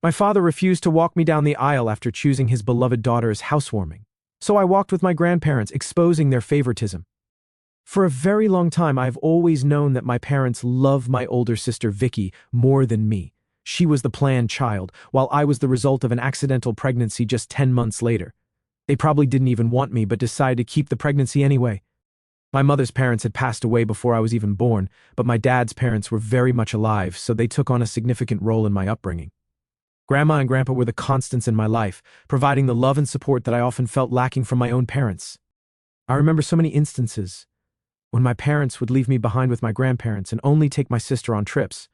My father refused to walk me down the aisle after choosing his beloved daughter's housewarming. So I walked with my grandparents, exposing their favoritism. For a very long time, I've always known that my parents love my older sister Vicky more than me. She was the planned child, while I was the result of an accidental pregnancy just 10 months later. They probably didn't even want me, but decided to keep the pregnancy anyway. My mother's parents had passed away before I was even born, but my dad's parents were very much alive, so they took on a significant role in my upbringing. Grandma and Grandpa were the constants in my life, providing the love and support that I often felt lacking from my own parents. I remember so many instances when my parents would leave me behind with my grandparents and only take my sister on trips.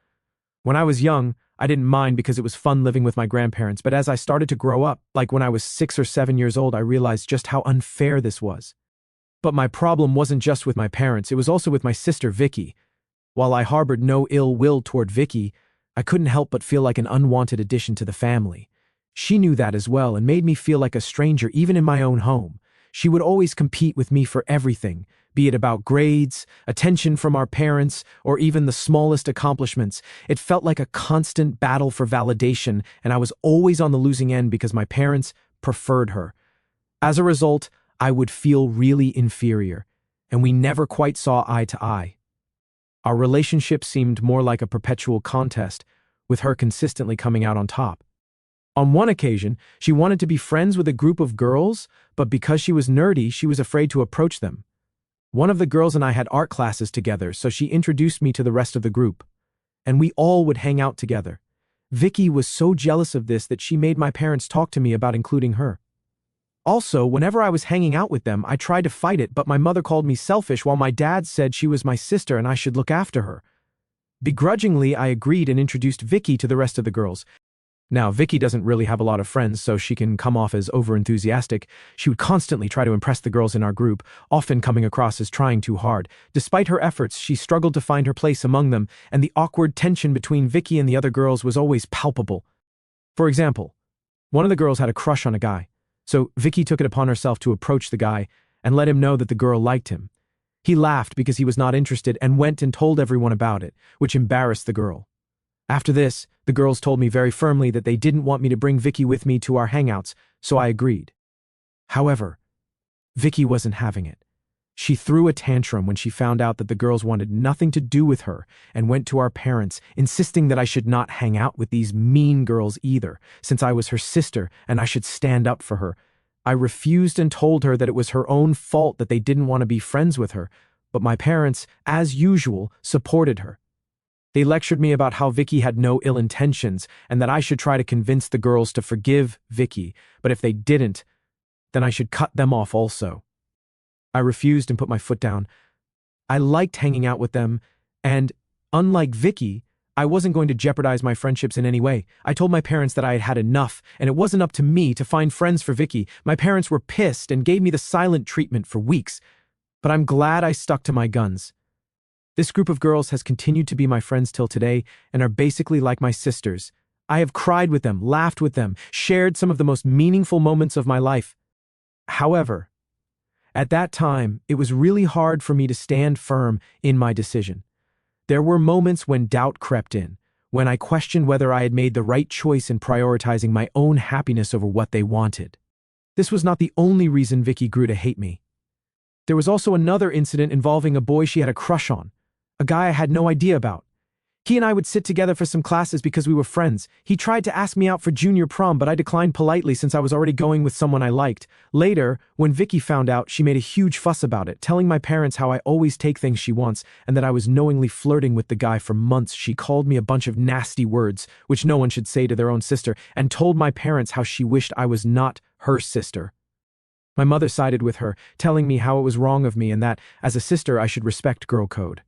When I was young, I didn't mind because it was fun living with my grandparents, but as I started to grow up, like when I was 6 or 7 years old, I realized just how unfair this was. But my problem wasn't just with my parents, it was also with my sister Vicky. While I harbored no ill will toward Vicky, I couldn't help but feel like an unwanted addition to the family. She knew that as well and made me feel like a stranger even in my own home. She would always compete with me for everything, be it about grades, attention from our parents, or even the smallest accomplishments. It felt like a constant battle for validation, and I was always on the losing end because my parents preferred her. As a result, I would feel really inferior, and we never quite saw eye to eye. Our relationship seemed more like a perpetual contest, with her consistently coming out on top. On one occasion, she wanted to be friends with a group of girls, but because she was nerdy, she was afraid to approach them. One of the girls and I had art classes together, so she introduced me to the rest of the group, and we all would hang out together. Vicky was so jealous of this that she made my parents talk to me about including her. Also, whenever I was hanging out with them, I tried to fight it, but my mother called me selfish while my dad said she was my sister and I should look after her. Begrudgingly, I agreed and introduced Vicky to the rest of the girls. Now, Vicky doesn't really have a lot of friends, so she can come off as overenthusiastic. She would constantly try to impress the girls in our group, often coming across as trying too hard. Despite her efforts, she struggled to find her place among them, and the awkward tension between Vicky and the other girls was always palpable. For example, one of the girls had a crush on a guy, so Vicky took it upon herself to approach the guy and let him know that the girl liked him. He laughed because he was not interested and went and told everyone about it, which embarrassed the girl. After this, the girls told me very firmly that they didn't want me to bring Vicky with me to our hangouts, so I agreed. However, Vicky wasn't having it. She threw a tantrum when she found out that the girls wanted nothing to do with her and went to our parents, insisting that I should not hang out with these mean girls either, since I was her sister and I should stand up for her. I refused and told her that it was her own fault that they didn't want to be friends with her, but my parents, as usual, supported her. They lectured me about how Vicky had no ill intentions and that I should try to convince the girls to forgive Vicky, but if they didn't, then I should cut them off also. I refused and put my foot down. I liked hanging out with them, and, unlike Vicky, I wasn't going to jeopardize my friendships in any way. I told my parents that I had had enough, and it wasn't up to me to find friends for Vicky. My parents were pissed and gave me the silent treatment for weeks, but I'm glad I stuck to my guns. This group of girls has continued to be my friends till today and are basically like my sisters. I have cried with them, laughed with them, shared some of the most meaningful moments of my life. However, at that time, it was really hard for me to stand firm in my decision. There were moments when doubt crept in, when I questioned whether I had made the right choice in prioritizing my own happiness over what they wanted. This was not the only reason Vicky grew to hate me. There was also another incident involving a boy she had a crush on, a guy I had no idea about. He and I would sit together for some classes because we were friends. He tried to ask me out for junior prom, but I declined politely since I was already going with someone I liked. Later, when Vicky found out, she made a huge fuss about it, telling my parents how I always take things she wants and that I was knowingly flirting with the guy for months. She called me a bunch of nasty words, which no one should say to their own sister, and told my parents how she wished I was not her sister. My mother sided with her, telling me how it was wrong of me and that, as a sister, I should respect girl code.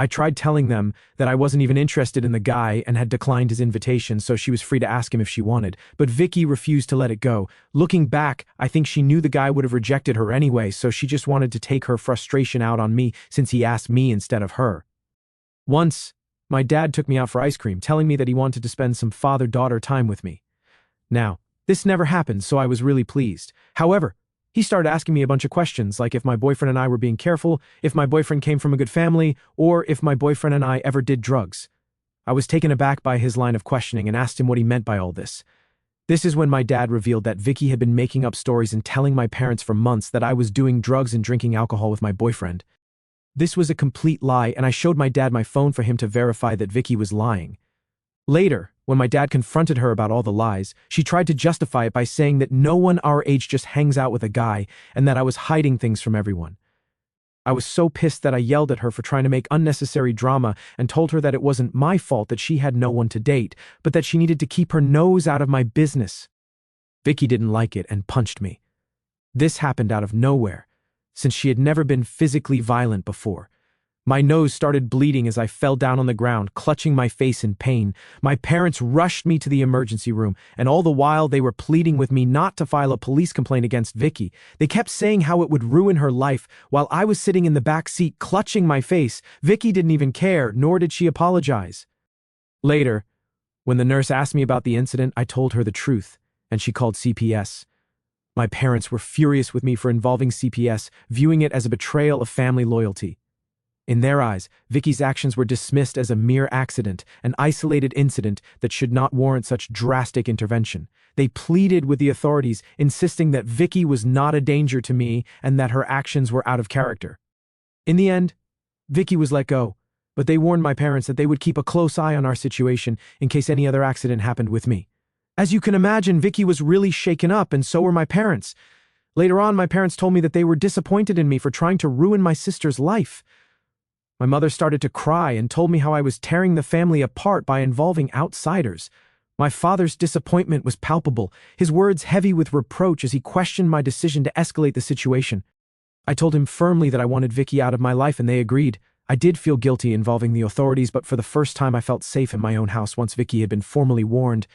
I tried telling them that I wasn't even interested in the guy and had declined his invitation, so she was free to ask him if she wanted, but Vicky refused to let it go. Looking back, I think she knew the guy would have rejected her anyway, so she just wanted to take her frustration out on me since he asked me instead of her. Once, my dad took me out for ice cream, telling me that he wanted to spend some father-daughter time with me. Now, this never happened, so I was really pleased. However, he started asking me a bunch of questions, like if my boyfriend and I were being careful, if my boyfriend came from a good family, or if my boyfriend and I ever did drugs. I was taken aback by his line of questioning and asked him what he meant by all this. This is when my dad revealed that Vicky had been making up stories and telling my parents for months that I was doing drugs and drinking alcohol with my boyfriend. This was a complete lie, and I showed my dad my phone for him to verify that Vicky was lying. Later, when my dad confronted her about all the lies, she tried to justify it by saying that no one our age just hangs out with a guy and that I was hiding things from everyone. I was so pissed that I yelled at her for trying to make unnecessary drama and told her that it wasn't my fault that she had no one to date, but that she needed to keep her nose out of my business. Vicky didn't like it and punched me. This happened out of nowhere, since she had never been physically violent before. My nose started bleeding as I fell down on the ground, clutching my face in pain. My parents rushed me to the emergency room, and all the while they were pleading with me not to file a police complaint against Vicky. They kept saying how it would ruin her life, while I was sitting in the back seat clutching my face. Vicky didn't even care, nor did she apologize. Later, when the nurse asked me about the incident, I told her the truth, and she called CPS. My parents were furious with me for involving CPS, viewing it as a betrayal of family loyalty. In their eyes, Vicky's actions were dismissed as a mere accident, an isolated incident that should not warrant such drastic intervention. They pleaded with the authorities, insisting that Vicky was not a danger to me and that her actions were out of character. In the end, Vicky was let go, but they warned my parents that they would keep a close eye on our situation in case any other accident happened with me. As you can imagine, Vicky was really shaken up, and so were my parents. Later on, my parents told me that they were disappointed in me for trying to ruin my sister's life. My mother started to cry and told me how I was tearing the family apart by involving outsiders. My father's disappointment was palpable, his words heavy with reproach as he questioned my decision to escalate the situation. I told him firmly that I wanted Vicky out of my life, and they agreed. I did feel guilty involving the authorities, but for the first time I felt safe in my own house once Vicky had been formally warned.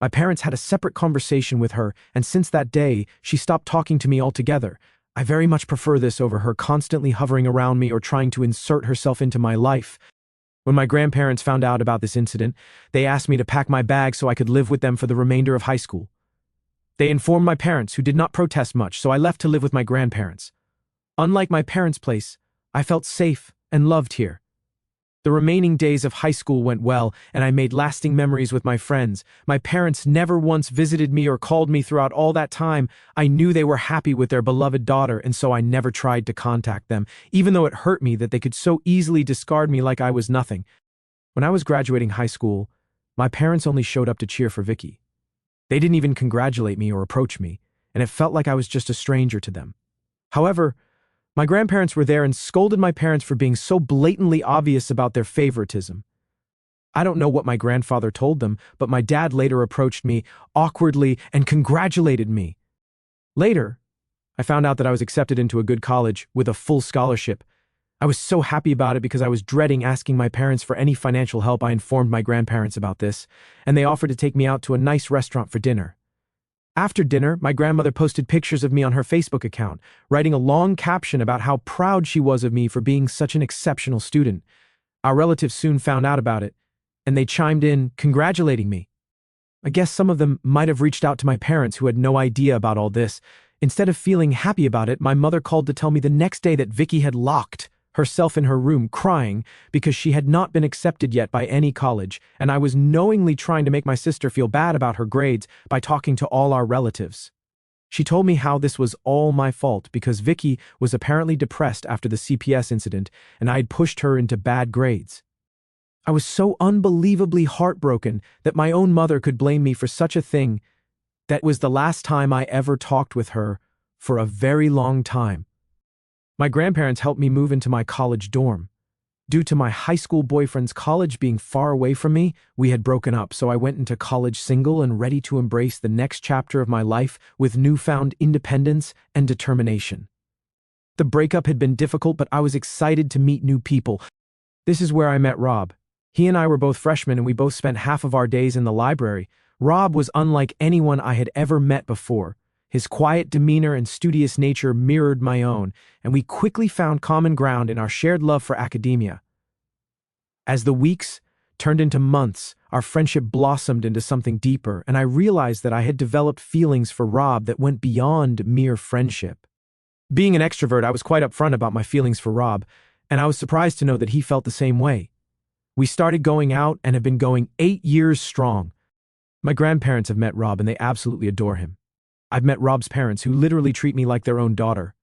My parents had a separate conversation with her, and since that day, she stopped talking to me altogether. I very much prefer this over her constantly hovering around me or trying to insert herself into my life. When my grandparents found out about this incident, they asked me to pack my bag so I could live with them for the remainder of high school. They informed my parents, who did not protest much, so I left to live with my grandparents. Unlike my parents' place, I felt safe and loved here. The remaining days of high school went well, and I made lasting memories with my friends. My parents never once visited me or called me throughout all that time. I knew they were happy with their beloved daughter, and so I never tried to contact them, even though it hurt me that they could so easily discard me like I was nothing. When I was graduating high school, my parents only showed up to cheer for Vicky. They didn't even congratulate me or approach me, and it felt like I was just a stranger to them. However, my grandparents were there and scolded my parents for being so blatantly obvious about their favoritism. I don't know what my grandfather told them, but my dad later approached me awkwardly and congratulated me. Later, I found out that I was accepted into a good college with a full scholarship. I was so happy about it because I was dreading asking my parents for any financial help. I informed my grandparents about this, and they offered to take me out to a nice restaurant for dinner. After dinner, my grandmother posted pictures of me on her Facebook account, writing a long caption about how proud she was of me for being such an exceptional student. Our relatives soon found out about it, and they chimed in, congratulating me. I guess some of them might have reached out to my parents, who had no idea about all this. Instead of feeling happy about it, my mother called to tell me the next day that Vicky had locked herself in her room crying because she had not been accepted yet by any college, and I was knowingly trying to make my sister feel bad about her grades by talking to all our relatives. She told me how this was all my fault because Vicky was apparently depressed after the CPS incident, and I had pushed her into bad grades. I was so unbelievably heartbroken that my own mother could blame me for such a thing. That was the last time I ever talked with her for a very long time. My grandparents helped me move into my college dorm. Due to my high school boyfriend's college being far away from me, we had broken up, so I went into college single and ready to embrace the next chapter of my life with newfound independence and determination. The breakup had been difficult, but I was excited to meet new people. This is where I met Rob. He and I were both freshmen, and we both spent half of our days in the library. Rob was unlike anyone I had ever met before. His quiet demeanor and studious nature mirrored my own, and we quickly found common ground in our shared love for academia. As the weeks turned into months, our friendship blossomed into something deeper, and I realized that I had developed feelings for Rob that went beyond mere friendship. Being an extrovert, I was quite upfront about my feelings for Rob, and I was surprised to know that he felt the same way. We started going out and have been going 8 years strong. My grandparents have met Rob and they absolutely adore him. I've met Rob's parents who literally treat me like their own daughter.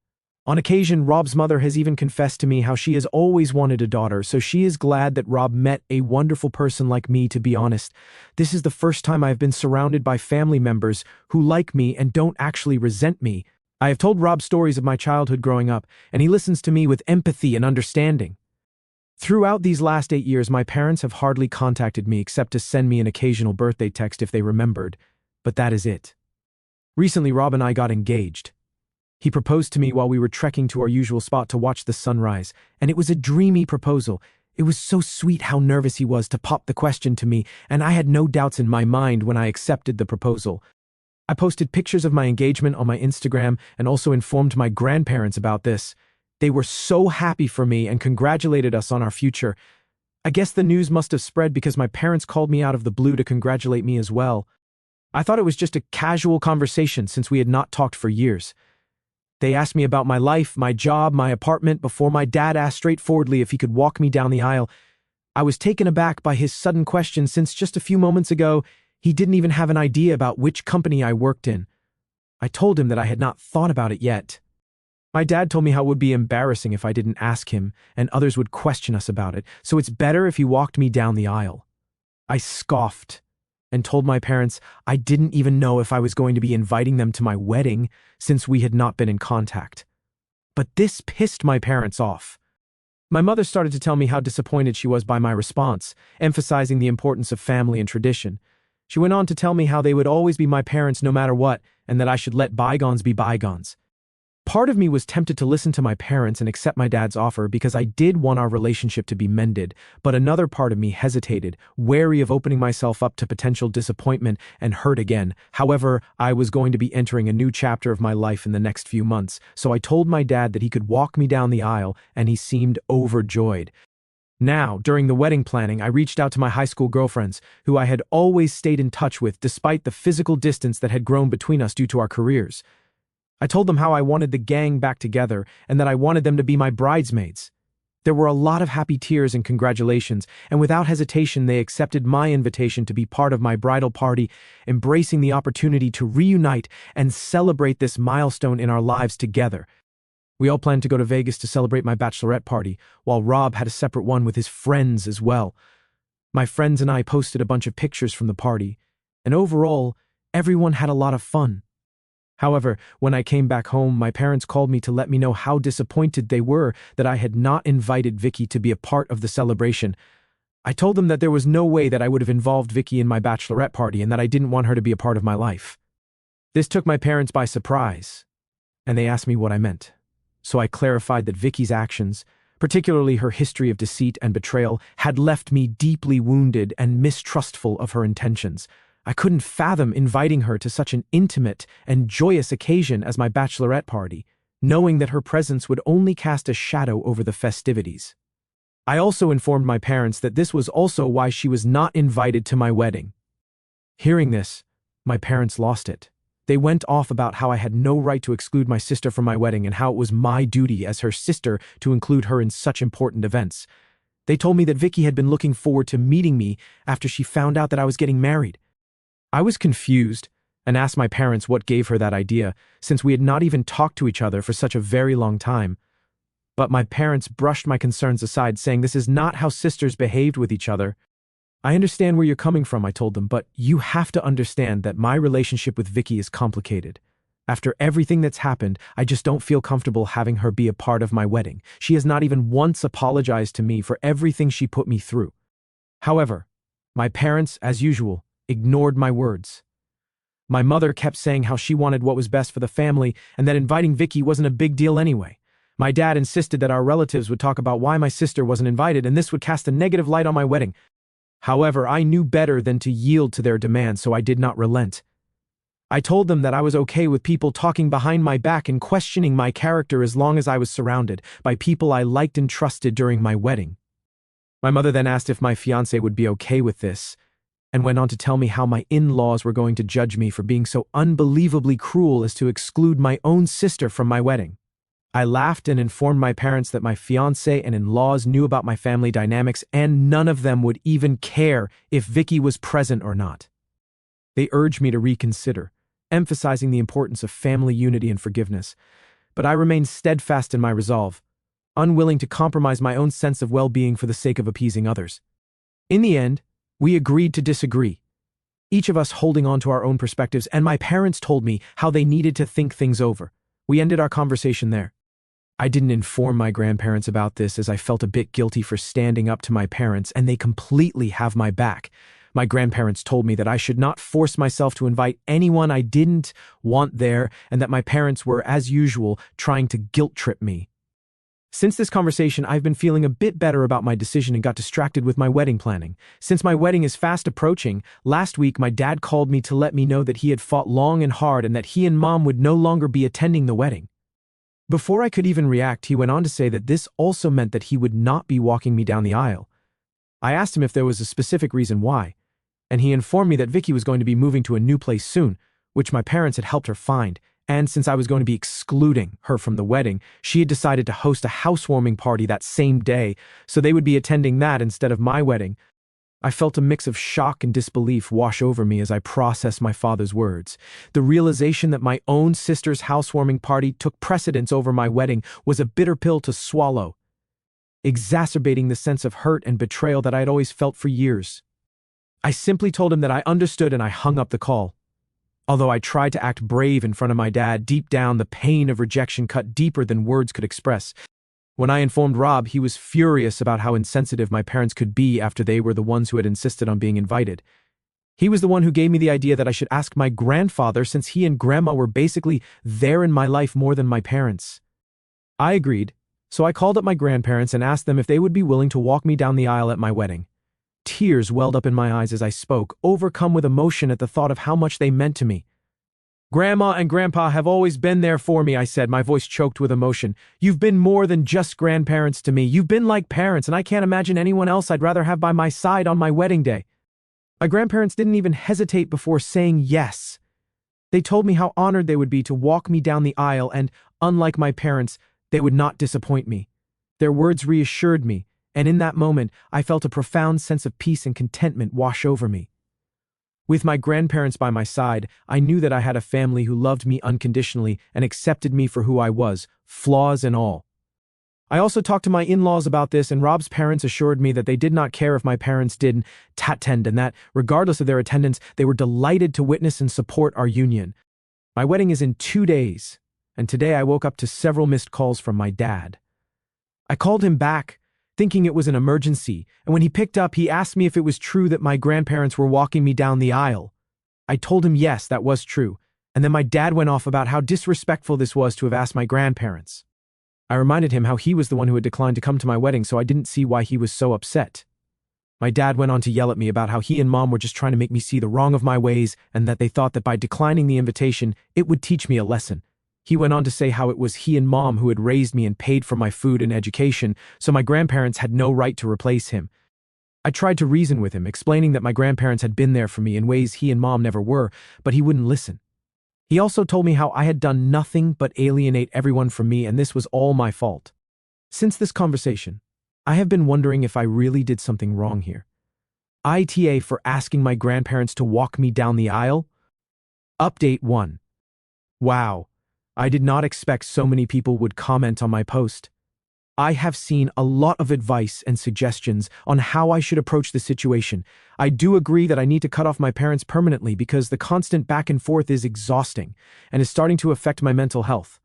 On occasion, Rob's mother has even confessed to me how she has always wanted a daughter, so she is glad that Rob met a wonderful person like me. To be honest, this is the first time I have been surrounded by family members who like me and don't actually resent me. I have told Rob stories of my childhood growing up, and he listens to me with empathy and understanding. Throughout these last 8 years, my parents have hardly contacted me except to send me an occasional birthday text if they remembered, but that is it. Recently, Rob and I got engaged. He proposed to me while we were trekking to our usual spot to watch the sunrise, and it was a dreamy proposal. It was so sweet how nervous he was to pop the question to me, and I had no doubts in my mind when I accepted the proposal. I posted pictures of my engagement on my Instagram and also informed my grandparents about this. They were so happy for me and congratulated us on our future. I guess the news must have spread because my parents called me out of the blue to congratulate me as well. I thought it was just a casual conversation since we had not talked for years. They asked me about my life, my job, my apartment before my dad asked straightforwardly if he could walk me down the aisle. I was taken aback by his sudden question since just a few moments ago, he didn't even have an idea about which company I worked in. I told him that I had not thought about it yet. My dad told me how it would be embarrassing if I didn't ask him, and others would question us about it, so it's better if he walked me down the aisle. I scoffed and told my parents I didn't even know if I was going to be inviting them to my wedding since we had not been in contact. But this pissed my parents off. My mother started to tell me how disappointed she was by my response, emphasizing the importance of family and tradition. She went on to tell me how they would always be my parents no matter what, and that I should let bygones be bygones. Part of me was tempted to listen to my parents and accept my dad's offer because I did want our relationship to be mended, but another part of me hesitated, wary of opening myself up to potential disappointment and hurt again. However, I was going to be entering a new chapter of my life in the next few months, so I told my dad that he could walk me down the aisle, and he seemed overjoyed. Now, during the wedding planning, I reached out to my high school girlfriends, who I had always stayed in touch with despite the physical distance that had grown between us due to our careers. I told them how I wanted the gang back together and that I wanted them to be my bridesmaids. There were a lot of happy tears and congratulations, and without hesitation they accepted my invitation to be part of my bridal party, embracing the opportunity to reunite and celebrate this milestone in our lives together. We all planned to go to Vegas to celebrate my bachelorette party, while Rob had a separate one with his friends as well. My friends and I posted a bunch of pictures from the party, and overall, everyone had a lot of fun. However, when I came back home, my parents called me to let me know how disappointed they were that I had not invited Vicky to be a part of the celebration. I told them that there was no way that I would have involved Vicky in my bachelorette party and that I didn't want her to be a part of my life. This took my parents by surprise, and they asked me what I meant. So I clarified that Vicky's actions, particularly her history of deceit and betrayal, had left me deeply wounded and mistrustful of her intentions. I couldn't fathom inviting her to such an intimate and joyous occasion as my bachelorette party, knowing that her presence would only cast a shadow over the festivities. I also informed my parents that this was also why she was not invited to my wedding. Hearing this, my parents lost it. They went off about how I had no right to exclude my sister from my wedding and how it was my duty as her sister to include her in such important events. They told me that Vicky had been looking forward to meeting me after she found out that I was getting married. I was confused and asked my parents what gave her that idea, since we had not even talked to each other for such a very long time. But my parents brushed my concerns aside, saying this is not how sisters behaved with each other. I understand where you're coming from, I told them, but you have to understand that my relationship with Vicky is complicated. After everything that's happened, I just don't feel comfortable having her be a part of my wedding. She has not even once apologized to me for everything she put me through. However, my parents, as usual, ignored my words. My mother kept saying how she wanted what was best for the family and that inviting Vicky wasn't a big deal anyway. My dad insisted that our relatives would talk about why my sister wasn't invited and this would cast a negative light on my wedding. However, I knew better than to yield to their demands, so I did not relent. I told them that I was okay with people talking behind my back and questioning my character as long as I was surrounded by people I liked and trusted during my wedding. My mother then asked if my fiancé would be okay with this, and went on to tell me how my in-laws were going to judge me for being so unbelievably cruel as to exclude my own sister from my wedding. I laughed and informed my parents that my fiancé and in-laws knew about my family dynamics and none of them would even care if Vicky was present or not. They urged me to reconsider, emphasizing the importance of family unity and forgiveness, but I remained steadfast in my resolve, unwilling to compromise my own sense of well-being for the sake of appeasing others. In the end, we agreed to disagree, each of us holding on to our own perspectives, and my parents told me how they needed to think things over. We ended our conversation there. I didn't inform my grandparents about this as I felt a bit guilty for standing up to my parents, and they completely have my back. My grandparents told me that I should not force myself to invite anyone I didn't want there, and that my parents were, as usual, trying to guilt-trip me. Since this conversation, I've been feeling a bit better about my decision and got distracted with my wedding planning. Since my wedding is fast approaching, last week my dad called me to let me know that he had fought long and hard and that he and mom would no longer be attending the wedding. Before I could even react, he went on to say that this also meant that he would not be walking me down the aisle. I asked him if there was a specific reason why, and he informed me that Vicky was going to be moving to a new place soon, which my parents had helped her find, and since I was going to be excluding her from the wedding, she had decided to host a housewarming party that same day, so they would be attending that instead of my wedding. I felt a mix of shock and disbelief wash over me as I processed my father's words. The realization that my own sister's housewarming party took precedence over my wedding was a bitter pill to swallow, exacerbating the sense of hurt and betrayal that I had always felt for years. I simply told him that I understood and I hung up the call. Although I tried to act brave in front of my dad, deep down the pain of rejection cut deeper than words could express. When I informed Rob, he was furious about how insensitive my parents could be after they were the ones who had insisted on being invited. He was the one who gave me the idea that I should ask my grandfather since he and grandma were basically there in my life more than my parents. I agreed, so I called up my grandparents and asked them if they would be willing to walk me down the aisle at my wedding. Tears welled up in my eyes as I spoke, overcome with emotion at the thought of how much they meant to me. "Grandma and Grandpa have always been there for me," I said, my voice choked with emotion. "You've been more than just grandparents to me. You've been like parents, and I can't imagine anyone else I'd rather have by my side on my wedding day." My grandparents didn't even hesitate before saying yes. They told me how honored they would be to walk me down the aisle and, unlike my parents, they would not disappoint me. Their words reassured me, and in that moment, I felt a profound sense of peace and contentment wash over me. With my grandparents by my side, I knew that I had a family who loved me unconditionally and accepted me for who I was, flaws and all. I also talked to my in-laws about this, and Rob's parents assured me that they did not care if my parents didn't attend and that, regardless of their attendance, they were delighted to witness and support our union. My wedding is in 2 days, and today I woke up to several missed calls from my dad. I called him back, thinking it was an emergency, and when he picked up, he asked me if it was true that my grandparents were walking me down the aisle. I told him yes, that was true, and then my dad went off about how disrespectful this was to have asked my grandparents. I reminded him how he was the one who had declined to come to my wedding, so I didn't see why he was so upset. My dad went on to yell at me about how he and mom were just trying to make me see the wrong of my ways and that they thought that by declining the invitation, it would teach me a lesson. He went on to say how it was he and mom who had raised me and paid for my food and education, so my grandparents had no right to replace him. I tried to reason with him, explaining that my grandparents had been there for me in ways he and mom never were, but he wouldn't listen. He also told me how I had done nothing but alienate everyone from me and this was all my fault. Since this conversation, I have been wondering if I really did something wrong here. ITA for asking my grandparents to walk me down the aisle? Update 1. Wow. I did not expect so many people would comment on my post. I have seen a lot of advice and suggestions on how I should approach the situation. I do agree that I need to cut off my parents permanently because the constant back and forth is exhausting and is starting to affect my mental health.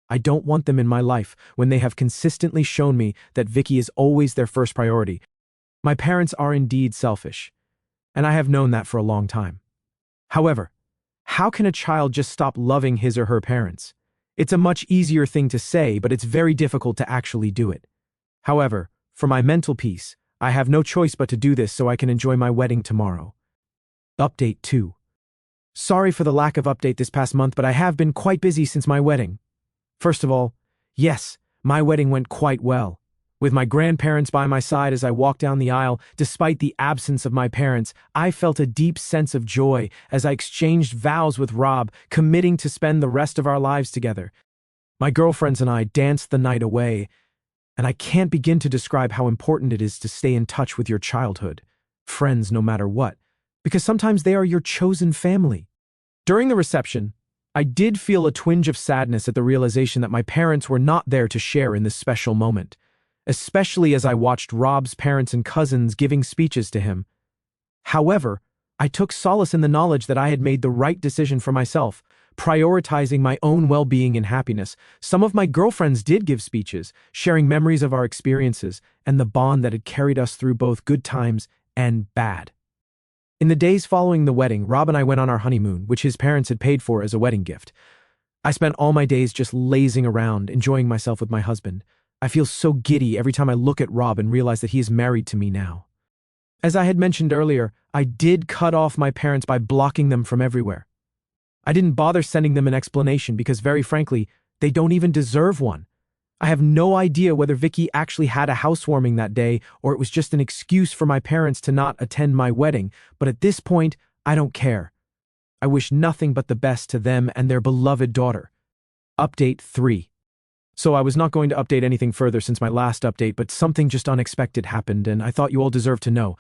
I don't want them in my life when they have consistently shown me that Vicky is always their first priority. My parents are indeed selfish, and I have known that for a long time. However, how can a child just stop loving his or her parents? It's a much easier thing to say, but it's very difficult to actually do it. However, for my mental peace, I have no choice but to do this so I can enjoy my wedding tomorrow. Update 2. Sorry for the lack of update this past month, but I have been quite busy since my wedding. First of all, yes, my wedding went quite well. With my grandparents by my side as I walked down the aisle, despite the absence of my parents, I felt a deep sense of joy as I exchanged vows with Rob, committing to spend the rest of our lives together. My girlfriends and I danced the night away, and I can't begin to describe how important it is to stay in touch with your childhood friends no matter what, because sometimes they are your chosen family. During the reception, I did feel a twinge of sadness at the realization that my parents were not there to share in this special moment, especially as I watched Rob's parents and cousins giving speeches to him. However, I took solace in the knowledge that I had made the right decision for myself, prioritizing my own well-being and happiness. Some of my girlfriends did give speeches, sharing memories of our experiences and the bond that had carried us through both good times and bad. In the days following the wedding, Rob and I went on our honeymoon, which his parents had paid for as a wedding gift. I spent all my days just lazing around, enjoying myself with my husband. I feel so giddy every time I look at Rob and realize that he is married to me now. As I had mentioned earlier, I did cut off my parents by blocking them from everywhere. I didn't bother sending them an explanation because, very frankly, they don't even deserve one. I have no idea whether Vicky actually had a housewarming that day or it was just an excuse for my parents to not attend my wedding, but at this point, I don't care. I wish nothing but the best to them and their beloved daughter. Update 3. So I was not going to update anything further since my last update, but something just unexpected happened and I thought you all deserved to know.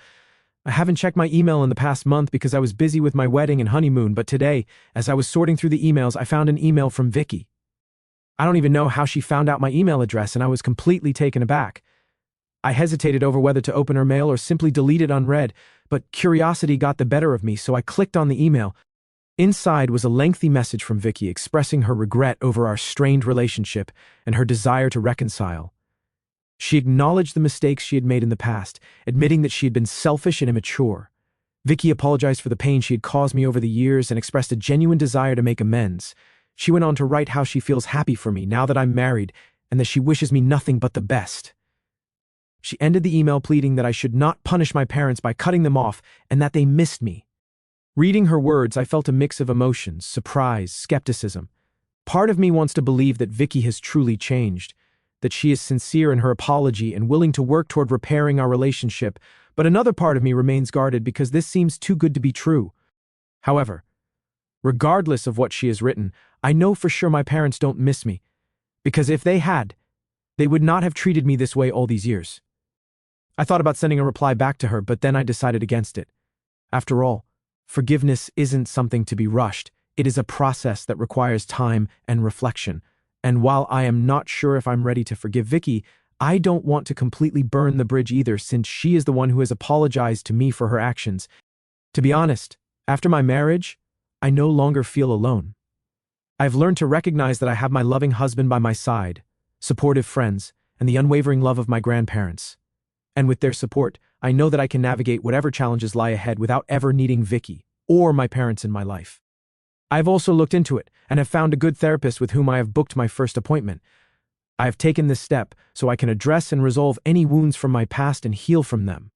I haven't checked my email in the past month because I was busy with my wedding and honeymoon, but today, as I was sorting through the emails, I found an email from Vicky. I don't even know how she found out my email address, and I was completely taken aback. I hesitated over whether to open her mail or simply delete it unread, but curiosity got the better of me, so I clicked on the email. Inside was a lengthy message from Vicky expressing her regret over our strained relationship and her desire to reconcile. She acknowledged the mistakes she had made in the past, admitting that she had been selfish and immature. Vicky apologized for the pain she had caused me over the years and expressed a genuine desire to make amends. She went on to write how she feels happy for me now that I'm married and that she wishes me nothing but the best. She ended the email pleading that I should not punish my parents by cutting them off and that they missed me. Reading her words, I felt a mix of emotions, surprise, skepticism. Part of me wants to believe that Vicky has truly changed, that she is sincere in her apology and willing to work toward repairing our relationship, but another part of me remains guarded because this seems too good to be true. However, regardless of what she has written, I know for sure my parents don't miss me, because if they had, they would not have treated me this way all these years. I thought about sending a reply back to her, but then I decided against it. After all, forgiveness isn't something to be rushed. It is a process that requires time and reflection. And while I am not sure if I'm ready to forgive Vicky, I don't want to completely burn the bridge either, since she is the one who has apologized to me for her actions. To be honest, after my marriage, I no longer feel alone. I've learned to recognize that I have my loving husband by my side, supportive friends, and the unwavering love of my grandparents. And with their support, I know that I can navigate whatever challenges lie ahead without ever needing Vicky or my parents in my life. I've also looked into it and have found a good therapist with whom I have booked my first appointment. I have taken this step so I can address and resolve any wounds from my past and heal from them.